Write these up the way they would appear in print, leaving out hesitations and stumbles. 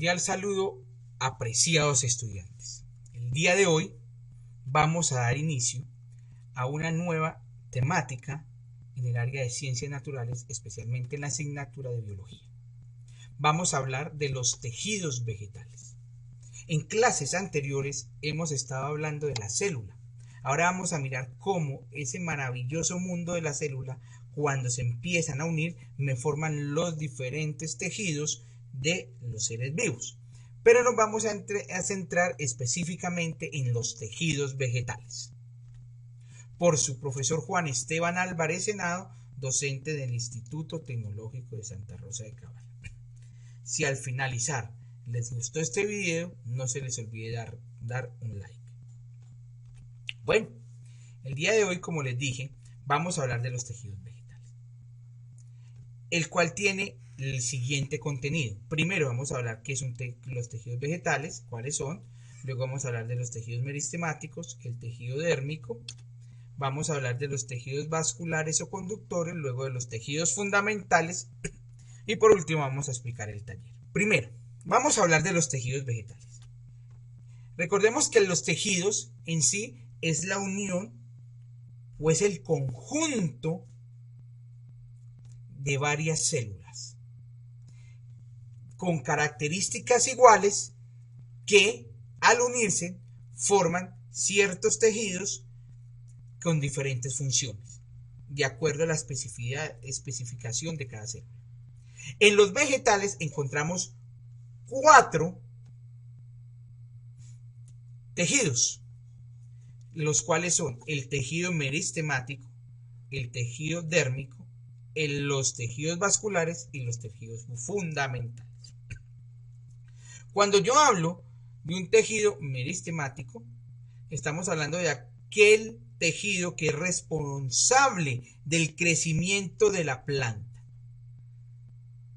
Cordial saludo, apreciados estudiantes. El día de hoy vamos a dar inicio a una nueva temática en el área de ciencias naturales, especialmente en la asignatura de biología. Vamos a hablar de los tejidos vegetales. En clases anteriores hemos estado hablando de la célula. Ahora vamos a mirar cómo ese maravilloso mundo de la célula, cuando se empiezan a unir, me forman los diferentes tejidos de los seres vivos. Pero nos vamos a centrar específicamente en los tejidos vegetales. Por su profesor Juan Esteban Álvarez Henao, docente del Instituto Tecnológico de Santa Rosa de Cabal. Si al finalizar les gustó este video, no se les olvide dar un like. Bueno, el día de hoy, como les dije, vamos a hablar de los tejidos vegetales, el cual tiene el siguiente contenido. Primero vamos a hablar qué son los tejidos vegetales, cuáles son. Luego vamos a hablar de los tejidos meristemáticos, el tejido dérmico. Vamos a hablar de los tejidos vasculares o conductores, luego de los tejidos fundamentales y por último vamos a explicar el taller. Primero, vamos a hablar de los tejidos vegetales. Recordemos que los tejidos en sí es la unión o es el conjunto de varias células con características iguales que al unirse forman ciertos tejidos con diferentes funciones, de acuerdo a la especificación de cada célula. En los vegetales encontramos 4 tejidos, los cuales son el tejido meristemático, el tejido dérmico, los tejidos vasculares y los tejidos fundamentales. Cuando yo hablo de un tejido meristemático, estamos hablando de aquel tejido que es responsable del crecimiento de la planta.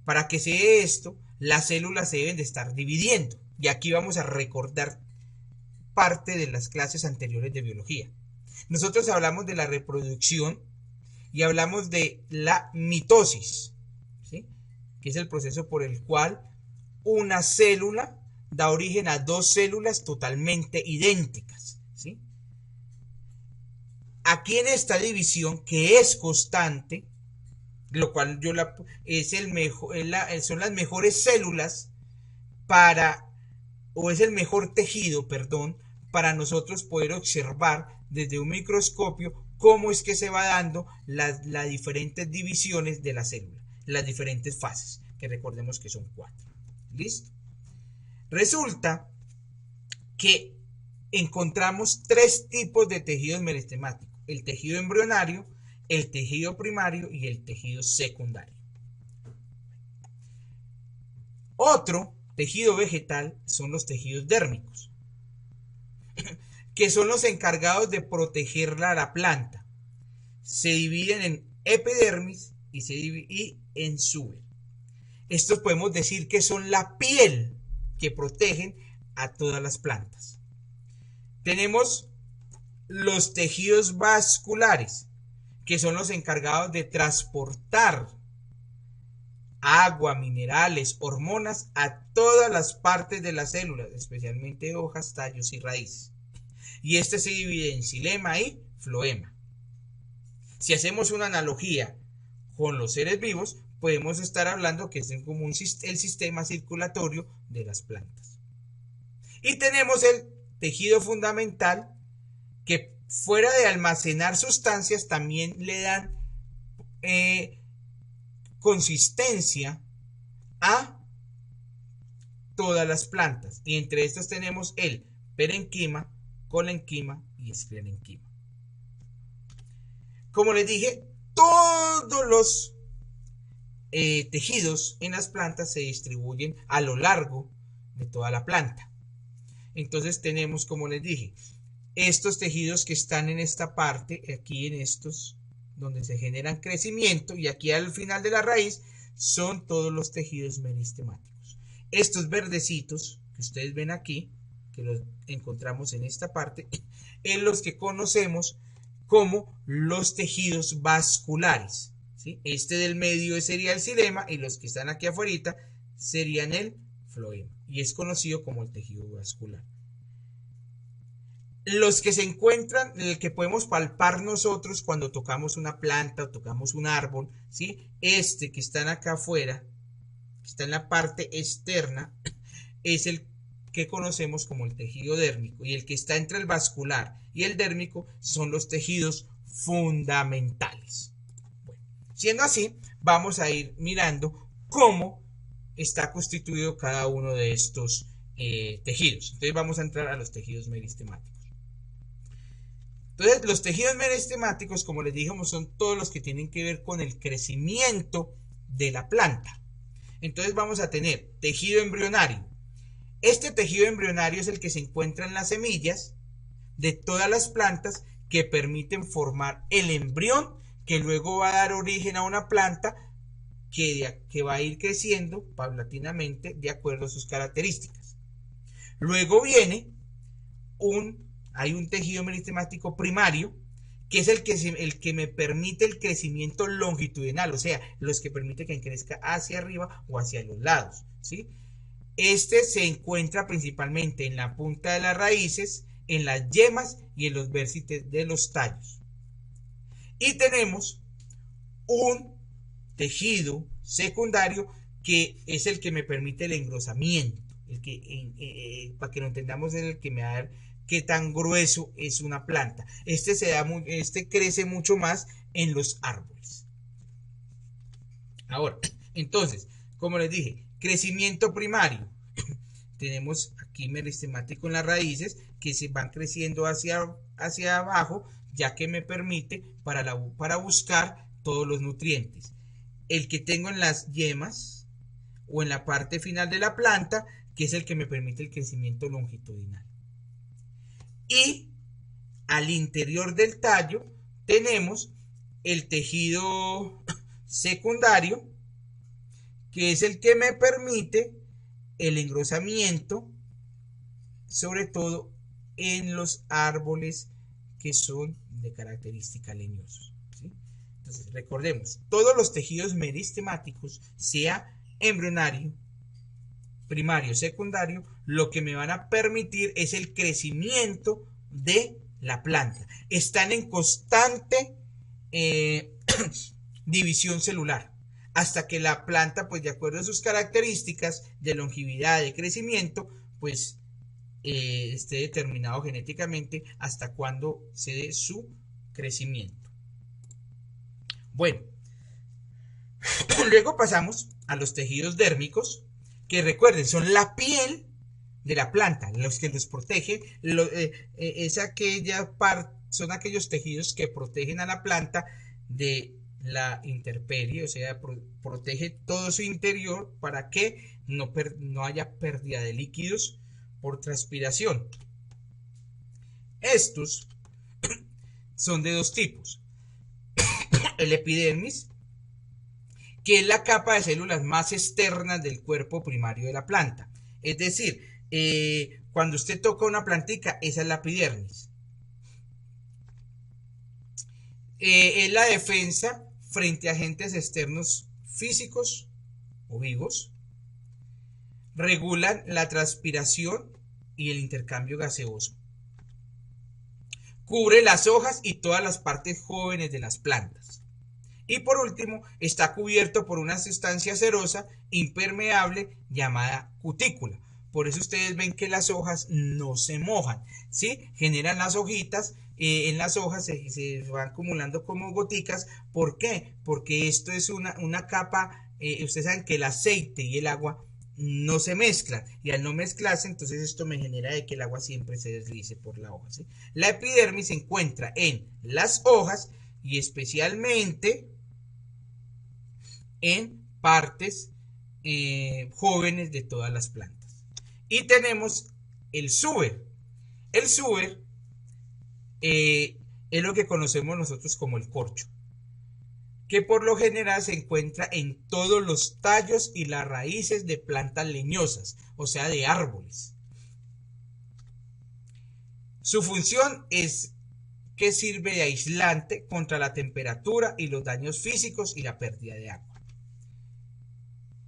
Para que se dé esto, las células se deben de estar dividiendo. Y aquí vamos a recordar parte de las clases anteriores de biología. Nosotros hablamos de la reproducción y hablamos de la mitosis, ¿sí? Que es el proceso por el cual una célula da origen a 2 células totalmente idénticas, ¿sí? Aquí en esta división, que es constante, lo cual son las mejores células es el mejor tejido, para nosotros poder observar desde un microscopio cómo es que se va dando las diferentes divisiones de la célula, las diferentes fases, que recordemos que son 4. ¿Listo? Resulta que encontramos 3 tipos de tejidos meristemáticos: el tejido embrionario, el tejido primario y el tejido secundario. Otro tejido vegetal son los tejidos dérmicos, que son los encargados de protegerla a la planta. Se dividen en epidermis y en súber. Estos podemos decir que son la piel que protegen a todas las plantas. Tenemos los tejidos vasculares, que son los encargados de transportar agua, minerales, hormonas a todas las partes de las células, especialmente hojas, tallos y raíces. Y este se divide en xilema y floema. Si hacemos una analogía con los seres vivos, podemos estar hablando que es como el sistema circulatorio de las plantas. Y tenemos el tejido fundamental, que fuera de almacenar sustancias también le dan consistencia a todas las plantas. Y entre estos tenemos el parenquima, colenquima y esclerenquima. Como les dije, todos los tejidos en las plantas se distribuyen a lo largo de toda la planta. Entonces tenemos, como les dije, estos tejidos que están en esta parte, aquí en estos, donde se generan crecimiento, y aquí al final de la raíz son todos los tejidos meristemáticos. Estos verdecitos que ustedes ven aquí, que los encontramos en esta parte, en los que conocemos como los tejidos vasculares, ¿sí? Este del medio sería el xilema y los que están aquí afuera serían el floema. y es conocido como el tejido vascular. Los que se encuentran, el que podemos palpar nosotros cuando tocamos una planta o tocamos un árbol, ¿sí? Este que están acá afuera, que está en la parte externa, es el que conocemos como el tejido dérmico, y el que está entre el vascular y el dérmico son los tejidos fundamentales. Bueno, siendo así, vamos a ir mirando cómo está constituido cada uno de estos tejidos. Entonces vamos a entrar a los tejidos meristemáticos. Entonces, los tejidos meristemáticos, como les dijimos, son todos los que tienen que ver con el crecimiento de la planta. Entonces vamos a tener tejido embrionario. Este tejido embrionario es el que se encuentra en las semillas de todas las plantas, que permiten formar el embrión, que luego va a dar origen a una planta que va a ir creciendo paulatinamente de acuerdo a sus características. Luego viene hay un tejido meristemático primario, que es el que me permite el crecimiento longitudinal, o sea, los que permite que crezca hacia arriba o hacia los lados, ¿sí? Este se encuentra principalmente en la punta de las raíces, en las yemas y en los vértices de los tallos. Y tenemos un tejido secundario, que es el que me permite el engrosamiento, para que lo entendamos, es el que me da qué tan grueso es una planta. Este crece mucho más en los árboles. Ahora, entonces, como les dije, crecimiento primario. Tenemos aquí meristemático en las raíces, que se van creciendo hacia abajo, ya que me permite para buscar todos los nutrientes. El que tengo en las yemas o en la parte final de la planta, que es el que me permite el crecimiento longitudinal. Y al interior del tallo tenemos el tejido secundario, que es el que me permite el engrosamiento, sobre todo en los árboles que son de característica leñosos, ¿sí? Entonces, recordemos, todos los tejidos meristemáticos, sea embrionario, primario, secundario, lo que me van a permitir es el crecimiento de la planta. Están en constante división celular, hasta que la planta, pues de acuerdo a sus características de longevidad, de crecimiento, pues esté determinado genéticamente hasta cuándo se dé su crecimiento. Bueno, luego pasamos a los tejidos dérmicos, que recuerden, son la piel de la planta, los que los protegen, son aquellos tejidos que protegen a la planta de la intemperie, o sea, protege todo su interior para que no haya pérdida de líquidos por transpiración. Estos son de dos tipos. El epidermis, que es la capa de células más externas del cuerpo primario de la planta. Es decir, cuando usted toca una plantica, esa es la epidermis. Es la defensa frente a agentes externos físicos o vivos. Regulan la transpiración y el intercambio gaseoso. Cubre las hojas y todas las partes jóvenes de las plantas. Y por último, está cubierto por una sustancia cerosa impermeable llamada cutícula. Por eso ustedes ven que las hojas no se mojan, ¿sí? Generan las hojitas, en las hojas se van acumulando como goticas. ¿Por qué? Porque esto es una capa, ustedes saben que el aceite y el agua no se mezclan, y al no mezclarse, entonces esto me genera de que el agua siempre se deslice por la hoja, ¿sí? La epidermis se encuentra en las hojas y especialmente en partes jóvenes de todas las plantas. Y tenemos el suber. El suber es lo que conocemos nosotros como el corcho, que por lo general se encuentra en todos los tallos y las raíces de plantas leñosas, o sea, de árboles. Su función es que sirve de aislante contra la temperatura y los daños físicos y la pérdida de agua.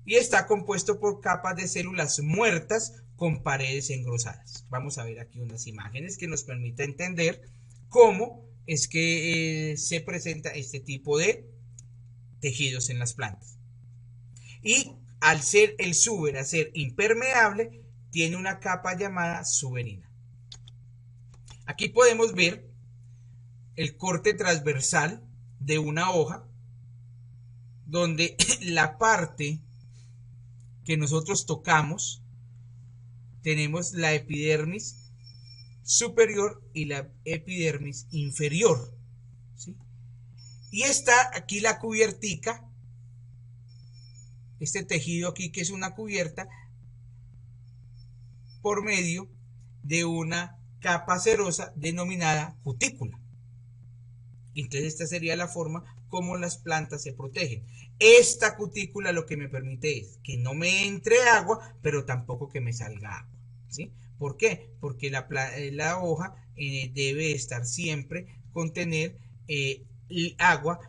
y está compuesto por capas de células muertas con paredes engrosadas. Vamos a ver aquí unas imágenes que nos permiten entender cómo es que se presenta este tipo de tejidos en las plantas. Y al ser el suber, a ser impermeable, tiene una capa llamada suberina. Aquí podemos ver el corte transversal de una hoja, donde la parte que nosotros tocamos, tenemos la epidermis superior y la epidermis inferior, ¿sí? Y está aquí la cubiertica, este tejido aquí que es una cubierta por medio de una capa cerosa denominada cutícula. Entonces esta sería la forma como las plantas se protegen. Esta cutícula lo que me permite es que no me entre agua, pero tampoco que me salga agua, ¿sí? ¿Por qué? Porque la hoja debe estar siempre contener agua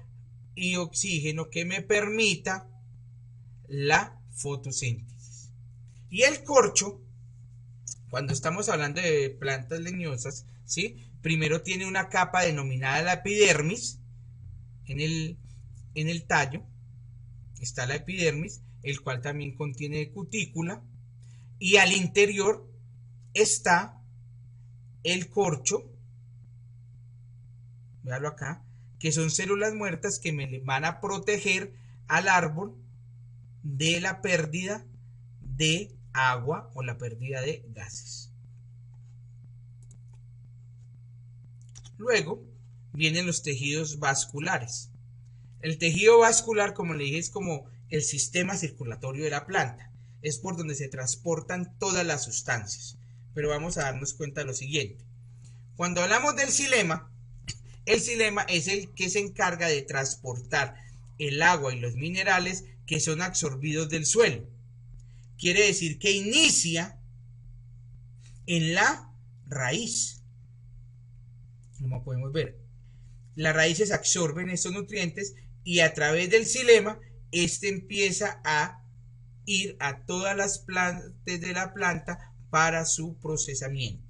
y oxígeno que me permita la fotosíntesis. Y el corcho, cuando estamos hablando de plantas leñosas, ¿sí? Primero tiene una capa denominada la epidermis. En el tallo está la epidermis, el cual también contiene cutícula, y al interior está el corcho, véalo acá, que son células muertas que me van a proteger al árbol de la pérdida de agua o la pérdida de gases. Luego vienen los tejidos vasculares. El tejido vascular, como le dije, es como el sistema circulatorio de la planta. Es por donde se transportan todas las sustancias. Pero vamos a darnos cuenta de lo siguiente. Cuando hablamos del xilema, el xilema es el que se encarga de transportar el agua y los minerales que son absorbidos del suelo. Quiere decir que inicia en la raíz. Como podemos ver, las raíces absorben estos nutrientes y a través del xilema, este empieza a ir a todas las plantas de la planta para su procesamiento.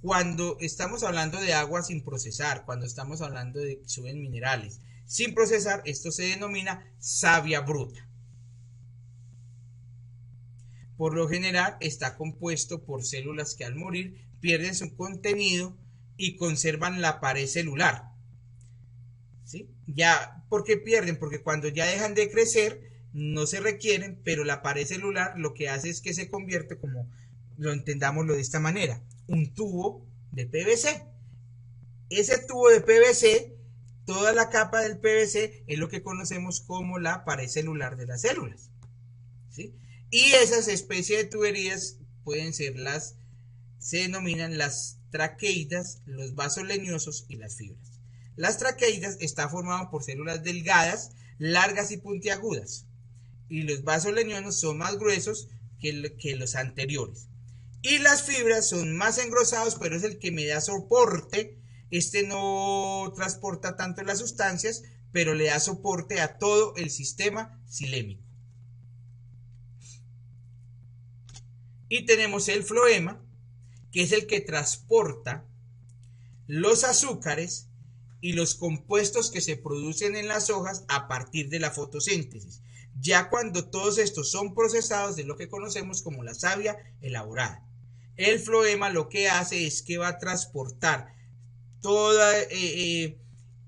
Cuando estamos hablando de agua sin procesar, cuando estamos hablando de que suben minerales sin procesar, esto se denomina savia bruta. Por lo general está compuesto por células que al morir pierden su contenido y conservan la pared celular, ¿sí? Ya, ¿por qué pierden? Porque cuando ya dejan de crecer no se requieren, pero la pared celular lo que hace es que se convierte, como lo entendámoslo de esta manera, un tubo de PVC. Ese tubo de PVC, toda la capa del PVC es lo que conocemos como la pared celular de las células, ¿sí? Y esas especies de tuberías pueden ser se denominan las traqueidas, los vasos leñosos y las fibras. Las traqueidas están formadas por células delgadas, largas y puntiagudas, y los vasos leñosos son más gruesos que los anteriores. Y las fibras son más engrosados, pero es el que me da soporte. Este no transporta tanto las sustancias, pero le da soporte a todo el sistema xilémico. Y tenemos el floema, que es el que transporta los azúcares y los compuestos que se producen en las hojas a partir de la fotosíntesis. Ya cuando todos estos son procesados de lo que conocemos como la savia elaborada. El floema lo que hace es que va a transportar toda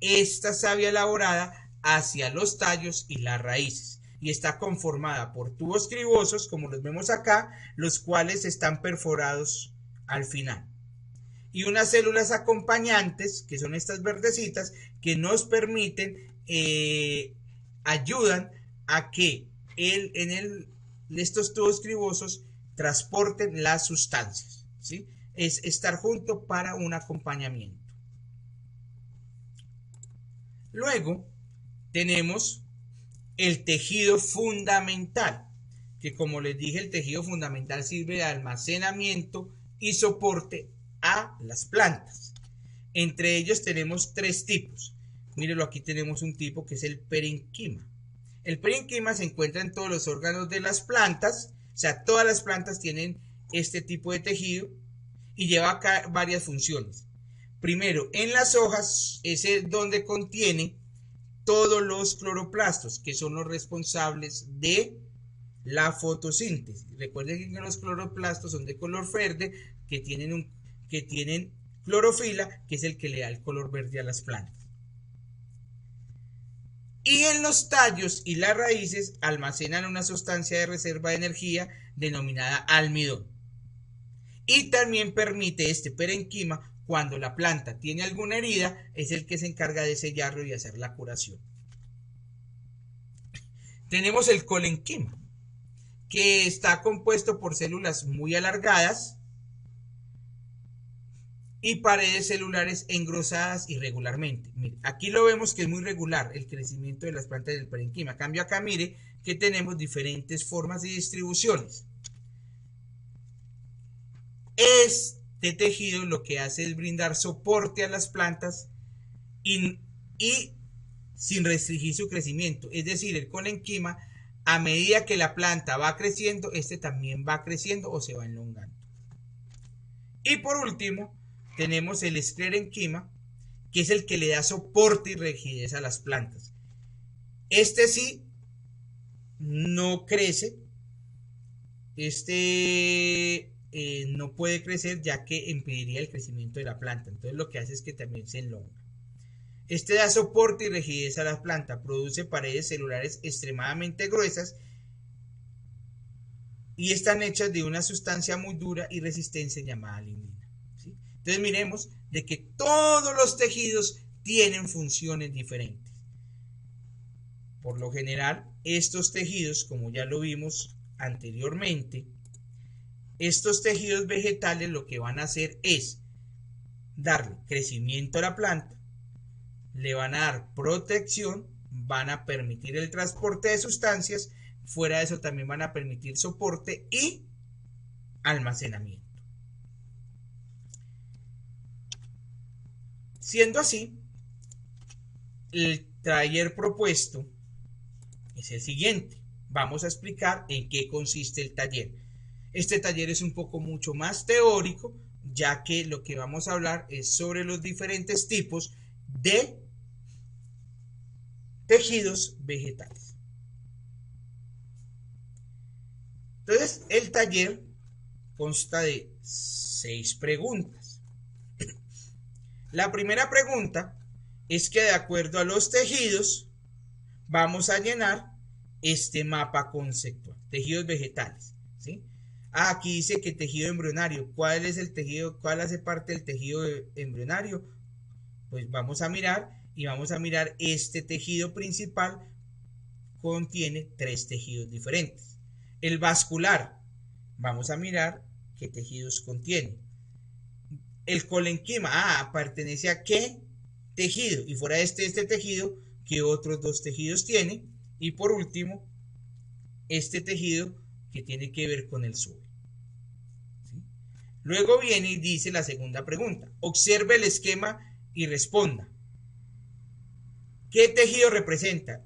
esta savia elaborada hacia los tallos y las raíces. Y está conformada por tubos cribosos, como los vemos acá, los cuales están perforados al final. Y unas células acompañantes, que son estas verdecitas, que nos permiten, ayudan a que estos tubos cribosos transporten las sustancias, ¿sí? Es estar junto para un acompañamiento. Luego tenemos el tejido fundamental, que como les dije, el tejido fundamental sirve de almacenamiento y soporte a las plantas. Entre ellos tenemos tres tipos. Mírenlo, aquí tenemos un tipo que es el parenquima. El parénquima se encuentra en todos los órganos de las plantas, o sea, todas las plantas tienen este tipo de tejido y lleva acá varias funciones. Primero, en las hojas es donde contiene todos los cloroplastos, que son los responsables de la fotosíntesis. Recuerden que los cloroplastos son de color verde, que tienen clorofila, que es el que le da el color verde a las plantas. Y en los tallos y las raíces almacenan una sustancia de reserva de energía denominada almidón. Y también permite este parénquima, cuando la planta tiene alguna herida, es el que se encarga de sellarlo y hacer la curación. Tenemos el colenquima, que está compuesto por células muy alargadas y paredes celulares engrosadas irregularmente. Mire, aquí lo vemos que es muy regular el crecimiento de las plantas del parénquima. Cambio acá, mire que tenemos diferentes formas y distribuciones. Este tejido lo que hace es brindar soporte a las plantas y sin restringir su crecimiento. Es decir, el colenquima, a medida que la planta va creciendo, este también va creciendo o se va elongando. Y por último, tenemos el esclerenquima, que es el que le da soporte y rigidez a las plantas. Este sí no crece, no puede crecer, ya que impediría el crecimiento de la planta. Entonces lo que hace es que también se elonga. Este da soporte y rigidez a la planta, produce paredes celulares extremadamente gruesas y están hechas de una sustancia muy dura y resistente llamada lignina. ¿Sí? Entonces miremos de que todos los tejidos tienen funciones diferentes. Por lo general, estos tejidos, como ya lo vimos anteriormente, estos tejidos vegetales lo que van a hacer es darle crecimiento a la planta, le van a dar protección, van a permitir el transporte de sustancias, fuera de eso también van a permitir soporte y almacenamiento. Siendo así, el taller propuesto es el siguiente. Vamos a explicar en qué consiste el taller. Este taller es un poco mucho más teórico, ya que lo que vamos a hablar es sobre los diferentes tipos de tejidos vegetales. Entonces, el taller consta de 6 preguntas. La primera pregunta es que de acuerdo a los tejidos vamos a llenar este mapa conceptual, tejidos vegetales, ¿sí? Aquí dice que tejido embrionario. ¿Cuál es el tejido? ¿Cuál hace parte del tejido embrionario? Pues vamos a mirar y vamos a mirar este tejido principal contiene 3 tejidos diferentes. El vascular, vamos a mirar qué tejidos contiene. El colenquima, pertenece a qué tejido, y fuera de este tejido, qué otros 2 tejidos tiene. Y por último, este tejido que tiene que ver con el suelo. ¿Sí? Luego viene y dice la segunda pregunta. Observe el esquema y responda. ¿Qué tejido representa?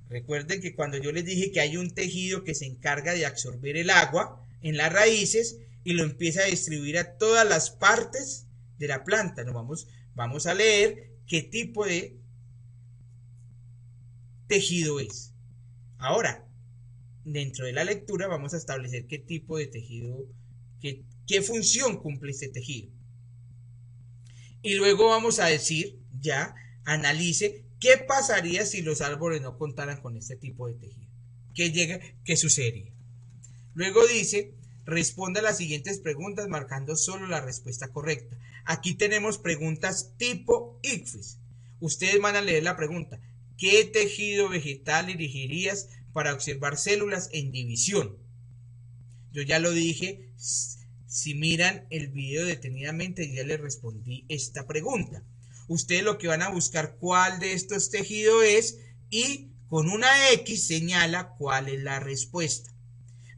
Recuerden que cuando yo les dije que hay un tejido que se encarga de absorber el agua en las raíces y lo empieza a distribuir a todas las partes de la planta. Vamos a leer qué tipo de tejido es. Ahora, dentro de la lectura vamos a establecer qué tipo de tejido, qué función cumple este tejido. Y luego vamos a decir, ya, analice qué pasaría si los árboles no contaran con este tipo de tejido. ¿Qué sucedería? Luego dice, responda a las siguientes preguntas marcando solo la respuesta correcta. Aquí tenemos preguntas tipo ICFES. Ustedes van a leer la pregunta. ¿Qué tejido vegetal elegirías para observar células en división? Yo ya lo dije, si miran el video detenidamente ya les respondí esta pregunta. Ustedes lo que van a buscar cuál de estos tejidos es y con una X señala cuál es la respuesta.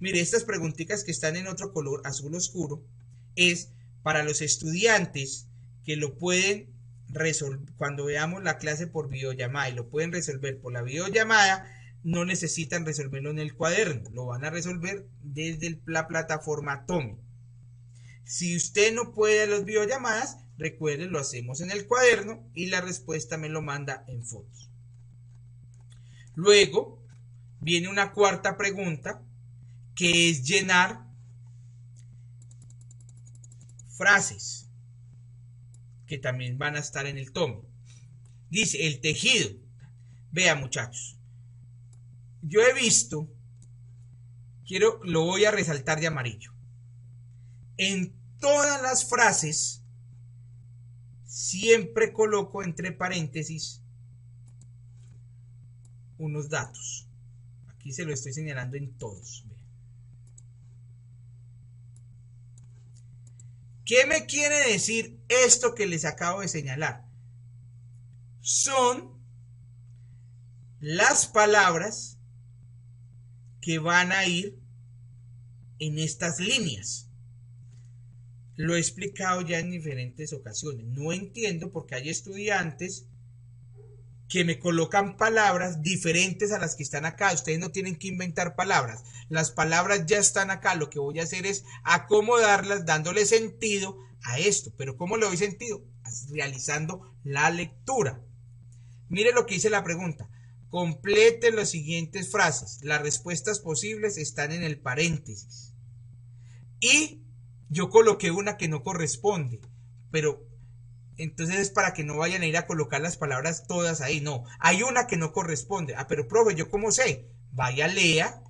Mire, estas preguntitas que están en otro color azul oscuro es para los estudiantes que lo pueden resolver cuando veamos la clase por videollamada y lo pueden resolver por la videollamada. no necesitan resolverlo en el cuaderno, lo van a resolver desde la plataforma Tomi. Si usted no puede las videollamadas, recuerde, lo hacemos en el cuaderno y la respuesta me lo manda en fotos. Luego viene una cuarta pregunta, que es llenar frases, que también van a estar en el tomo. Dice, el tejido. Vean, muchachos, yo he visto, lo voy a resaltar de amarillo. En todas las frases siempre coloco entre paréntesis unos datos. Aquí se lo estoy señalando en todos. ¿Qué me quiere decir esto que les acabo de señalar? Son las palabras que van a ir en estas líneas. Lo he explicado ya en diferentes ocasiones. No entiendo por qué hay estudiantes que me colocan palabras diferentes a las que están acá. Ustedes no tienen que inventar palabras. Las palabras ya están acá. Lo que voy a hacer es acomodarlas, dándole sentido a esto. Pero ¿cómo le doy sentido? Realizando la lectura. Mire lo que dice la pregunta. Complete las siguientes frases. Las respuestas posibles están en el paréntesis. Y yo coloqué una que no corresponde. Pero entonces es para que no vayan a ir a colocar las palabras todas ahí. No, hay una que no corresponde. Ah, pero profe, ¿yo cómo sé? Vaya, lea.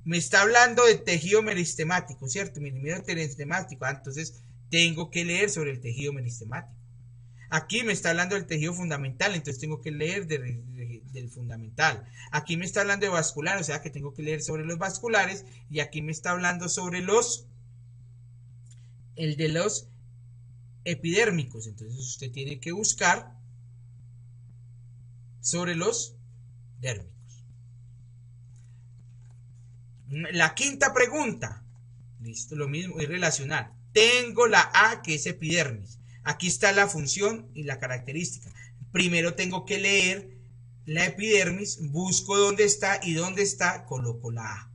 Me está hablando de tejido meristemático, ¿cierto? Meristemático. Entonces tengo que leer sobre el tejido meristemático. Aquí me está hablando del tejido fundamental, entonces tengo que leer del fundamental. Aquí me está hablando de vascular, o sea que tengo que leer sobre los vasculares. Y aquí me está hablando sobre el de los epidérmicos. Entonces usted tiene que buscar sobre los dérmicos. La quinta pregunta, listo, lo mismo, es relacional. Tengo la A, que es epidermis. Aquí está la función y la característica. Primero tengo que leer la epidermis, busco dónde está y dónde está, coloco la A.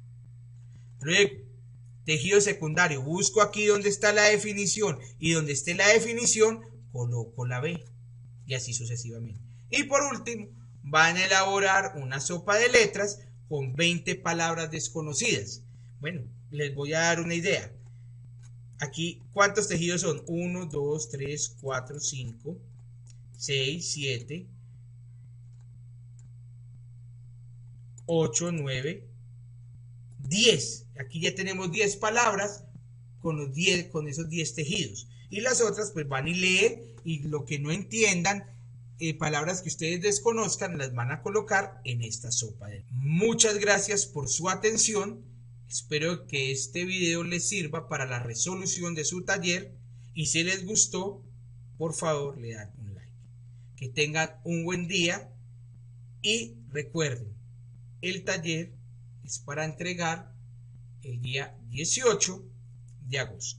Luego, tejido secundario, busco aquí donde está la definición y donde esté la definición, coloco la B. Y así sucesivamente. Y por último, van a elaborar una sopa de letras con 20 palabras desconocidas. Bueno, les voy a dar una idea. Aquí, ¿cuántos tejidos son? 1, 2, 3, 4, 5, 6, 7, 8, 9, 10. Aquí ya tenemos 10 palabras con esos 10 tejidos. Y las otras pues van y leen, y lo que no entiendan, palabras que ustedes desconozcan, las van a colocar en esta sopa. Muchas gracias por su atención. Espero que este video les sirva para la resolución de su taller, y si les gustó, por favor le dan un like. Que tengan un buen día y recuerden, el taller es para entregar el día 18 de agosto.